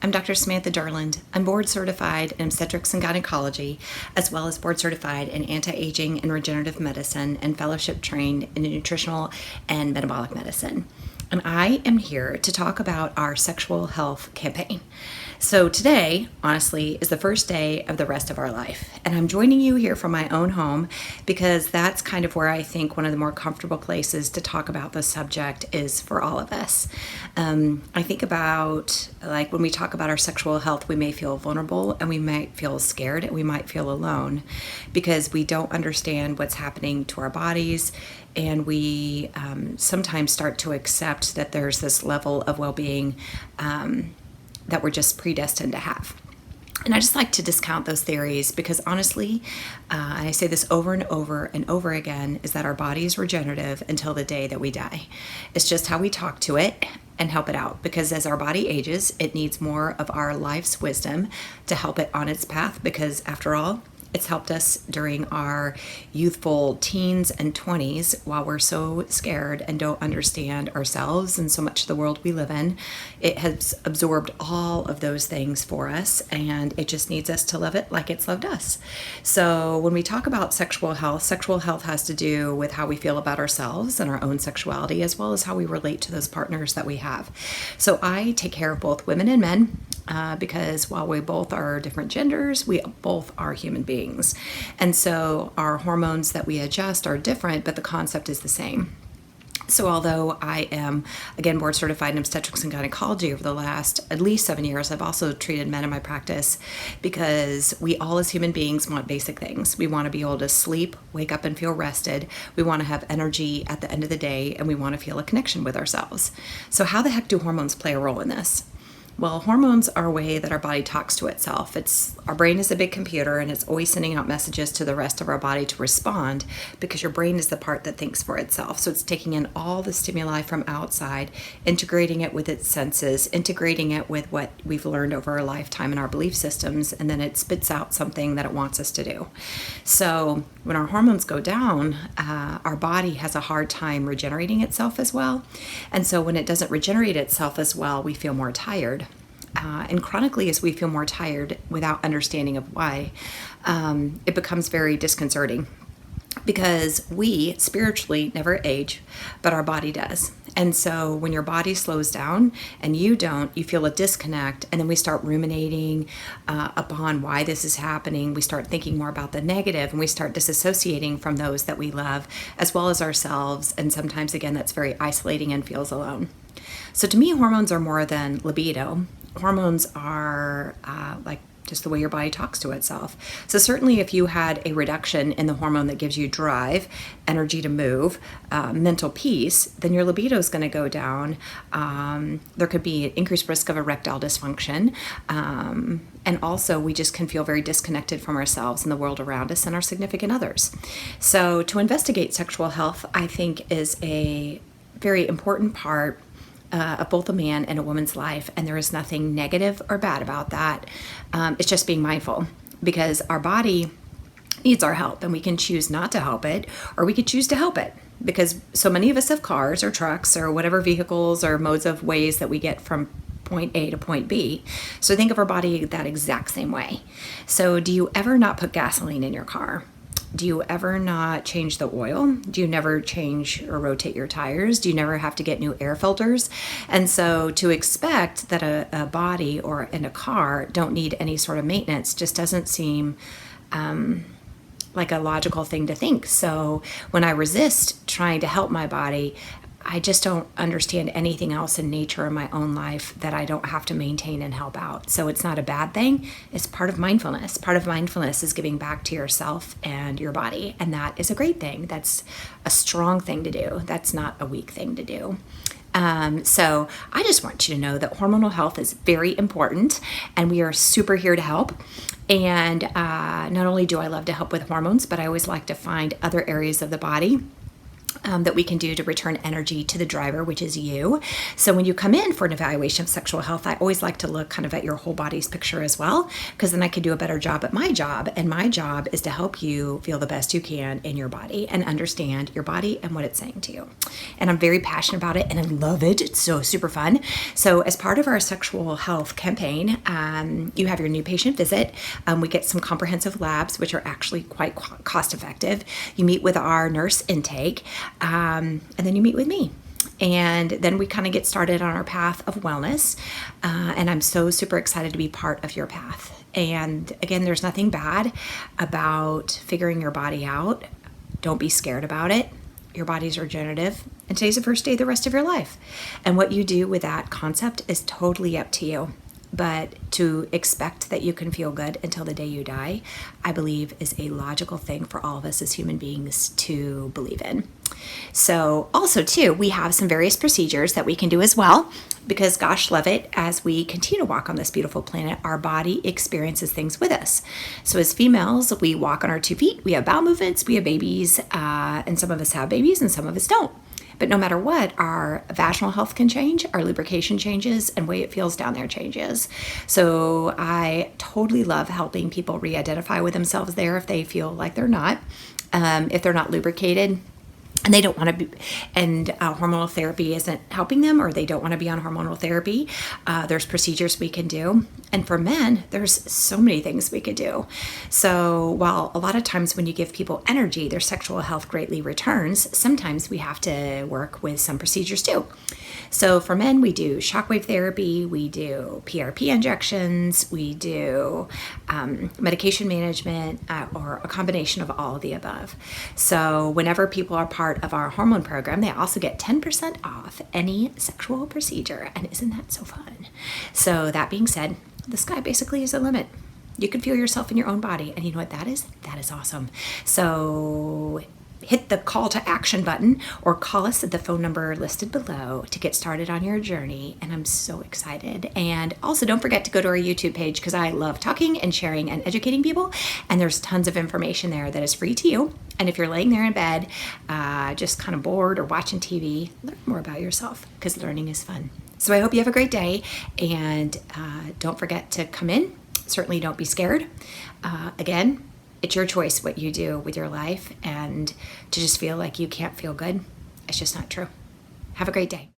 I'm Dr. Samantha Durland. I'm board certified in obstetrics and gynecology, as well as board certified in anti-aging and regenerative medicine and fellowship trained in nutritional and metabolic medicine. And I am here to talk about our sexual health campaign. So today, honestly, is the first day of the rest of our life. And I'm joining you here from my own home because that's kind of where I think one of the more comfortable places to talk about the subject is for all of us. I think about, like, when we talk about our sexual health, we may feel vulnerable and we might feel scared and we might feel alone because we don't understand what's happening to our bodies. And we sometimes start to accept that there's this level of well-being that we're just predestined to have. And I just like to discount those theories because honestly, and I say this over and over and over again, is that our body is regenerative until the day that we die. It's just how we talk to it and help it out, because as our body ages, it needs more of our life's wisdom to help it on its path, because after all, it's helped us during our youthful teens and 20s while we're so scared and don't understand ourselves and so much of the world we live in. It has absorbed all of those things for us, and it just needs us to love it like it's loved us. So when we talk about sexual health has to do with how we feel about ourselves and our own sexuality, as well as how we relate to those partners that we have. So I take care of both women and men. Because while we both are different genders, we both are human beings. And so our hormones that we adjust are different, but the concept is the same. So although I am, again, board certified in obstetrics and gynecology over the last at least 7 years, I've also treated men in my practice because we all as human beings want basic things. We want to be able to sleep, wake up and feel rested. We want to have energy at the end of the day, and we want to feel a connection with ourselves. So how the heck do hormones play a role in this? Well, hormones are a way that our body talks to itself. Our brain is a big computer, and it's always sending out messages to the rest of our body to respond, because your brain is the part that thinks for itself. So it's taking in all the stimuli from outside, integrating it with its senses, integrating it with what we've learned over our lifetime and our belief systems, and then it spits out something that it wants us to do. So when our hormones go down, our body has a hard time regenerating itself as well. And so when it doesn't regenerate itself as well, we feel more tired. And chronically, as we feel more tired without understanding of why, it becomes very disconcerting, because we spiritually never age, but our body does. And so when your body slows down and you don't, you feel a disconnect, and then we start ruminating upon why this is happening. We start thinking more about the negative, and we start disassociating from those that we love, as well as ourselves. And sometimes, again, that's very isolating and feels alone. So to me, hormones are more than libido. Hormones are like just the way your body talks to itself. So certainly if you had a reduction in the hormone that gives you drive, energy to move, mental peace, then your libido is going to go down. There could be an increased risk of erectile dysfunction. And also we just can feel very disconnected from ourselves and the world around us and our significant others. So to investigate sexual health, I think, is a very important part of both a man and a woman's life, and there is nothing negative or bad about that. It's just being mindful, because our body needs our help, and we can choose not to help it, or we could choose to help it, because so many of us have cars or trucks or whatever vehicles or modes of ways that we get from point A to point B. So think of our body that exact same way. So do you ever not put gasoline in your car? Do you ever not change the oil? Do you never change or rotate your tires? Do you never have to get new air filters? And so to expect that a body or in a car don't need any sort of maintenance just doesn't seem like a logical thing to think. So when I resist trying to help my body, I just don't understand anything else in nature in my own life that I don't have to maintain and help out. So it's not a bad thing. It's part of mindfulness. Part of mindfulness is giving back to yourself and your body. And that is a great thing. That's a strong thing to do. That's not a weak thing to do. So I just want you to know that hormonal health is very important, and we are super here to help. And not only do I love to help with hormones, but I always like to find other areas of the body that we can do to return energy to the driver, which is you. So when you come in for an evaluation of sexual health, I always like to look kind of at your whole body's picture as well, because then I can do a better job at my job. And my job is to help you feel the best you can in your body and understand your body and what it's saying to you. And I'm very passionate about it and I love it. It's so super fun. So as part of our sexual health campaign, you have your new patient visit. We get some comprehensive labs, which are actually quite cost effective. You meet with our nurse intake. And then you meet with me. And then we kind of get started on our path of wellness. And I'm so super excited to be part of your path. And again, there's nothing bad about figuring your body out. Don't be scared about it. Your body's regenerative. And today's the first day of the rest of your life. And what you do with that concept is totally up to you. But to expect that you can feel good until the day you die, I believe is a logical thing for all of us as human beings to believe in. So also too, we have some various procedures that we can do as well, because gosh love it, as we continue to walk on this beautiful planet, our body experiences things with us. So as females, we walk on our 2 feet, we have bowel movements, we have babies, and some of us have babies and some of us don't. But no matter what, our vaginal health can change, our lubrication changes, and the way it feels down there changes. So I totally love helping people re-identify with themselves there if they feel like they're not, if they're not lubricated. And they don't want to be, and hormonal therapy isn't helping them, or they don't want to be on hormonal therapy. There's procedures we can do. And for men, there's so many things we could do. So while a lot of times when you give people energy, their sexual health greatly returns, sometimes we have to work with some procedures too. So for men, we do shockwave therapy, we do PRP injections, we do medication management, or a combination of all of the above. So whenever people are part of our hormone program, they also get 10% off any sexual procedure. And isn't that so fun? So that being said, the sky basically is the limit. You can feel yourself in your own body. And you know what that is? That is awesome. So hit the call to action button or call us at the phone number listed below to get started on your journey. And I'm so excited. And also don't forget to go to our YouTube page, because I love talking and sharing and educating people. And there's tons of information there that is free to you. And if you're laying there in bed, just kind of bored or watching TV, learn more about yourself, because learning is fun. So I hope you have a great day, and don't forget to come in. Certainly don't be scared. Again, it's your choice what you do with your life, and to just feel like you can't feel good, it's just not true. Have a great day.